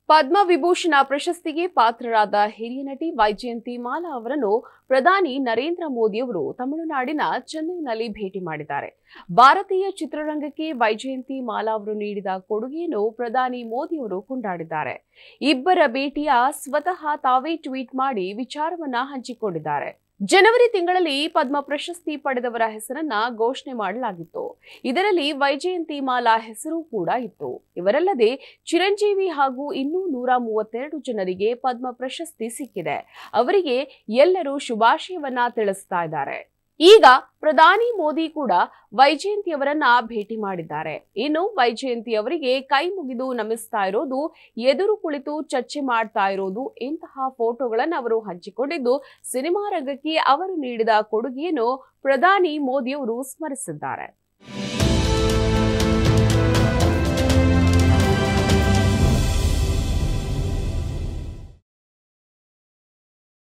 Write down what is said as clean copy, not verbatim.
ಪದ್ಮವಿಭೂಷಣ ಪ್ರಶಸ್ತಿಗೆ ಪಾತ್ರರಾದ ಹಿರಿಯ ನಟಿ ವೈಜಯಂತಿ ಮಾಲಾ ಅವರನ್ನು ಪ್ರಧಾನಿ ನರೇಂದ್ರ ಮೋದಿ ಅವರು ತಮಿಳುನಾಡಿನ ಚೆನ್ನೈನಲ್ಲಿ ಭೇಟಿ ಮಾಡಿದ್ದಾರೆ. ಭಾರತೀಯ ಚಿತ್ರರಂಗಕ್ಕೆ ವೈಜಯಂತಿ ಮಾಲಾ ಅವರು ನೀಡಿದ ಕೊಡುಗೆಯನ್ನು ಪ್ರಧಾನಿ ಮೋದಿ ಅವರು ಕೊಂಡಾಡಿದ್ದಾರೆ. ಇಬ್ಬರ ಭೇಟಿಯ ಸ್ವತಃ ತಾವೇ ಟ್ವೀಟ್ ಮಾಡಿ ವಿಚಾರವನ್ನ ಹಂಚಿಕೊಂಡಿದ್ದಾರೆ. ಜನವರಿ ತಿಂಗಳಲ್ಲಿ ಪದ್ಮ ಪ್ರಶಸ್ತಿ ಪಡೆದವರ ಹೆಸರನ್ನ ಘೋಷಣೆ ಮಾಡಲಾಗಿತ್ತು. ಇದರಲ್ಲಿ ವೈಜಯಂತಿ ಮಾಲಾ ಹೆಸರು ಕೂಡ ಇತ್ತು. ಇವರಲ್ಲದೆ ಚಿರಂಜೀವಿ ಹಾಗೂ ಇನ್ನೂ 132 ಜನರಿಗೆ ಪದ್ಮ ಪ್ರಶಸ್ತಿ ಸಿಕ್ಕಿದೆ. ಅವರಿಗೆ ಎಲ್ಲರೂ ಶುಭಾಶಯವನ್ನ ತಿಳಿಸ್ತಾ ಇದ್ದಾರೆ. ಈಗ ಪ್ರಧಾನಿ ಮೋದಿ ಕೂಡ ವೈಜಯಂತಿ ಅವರನ್ನ ಭೇಟಿ ಮಾಡಿದ್ದಾರೆ. ಇನ್ನು ವೈಜಯಂತಿ ಅವರಿಗೆ ಕೈ ಮುಗಿದು ನಮಿಸ್ತಾ ಇರೋದು, ಎದುರು ಕುಳಿತು ಚರ್ಚೆ ಮಾಡ್ತಾ ಇರೋದು, ಇಂತಹ ಫೋಟೋಗಳನ್ನು ಅವರು ಹಂಚಿಕೊಂಡಿದ್ದು ಸಿನಿಮಾ ರಂಗಕ್ಕೆ ಅವರು ನೀಡಿದ ಕೊಡುಗೆಯನ್ನು ಪ್ರಧಾನಿ ಮೋದಿ ಅವರು ಸ್ಮರಿಸಿದ್ದಾರೆ.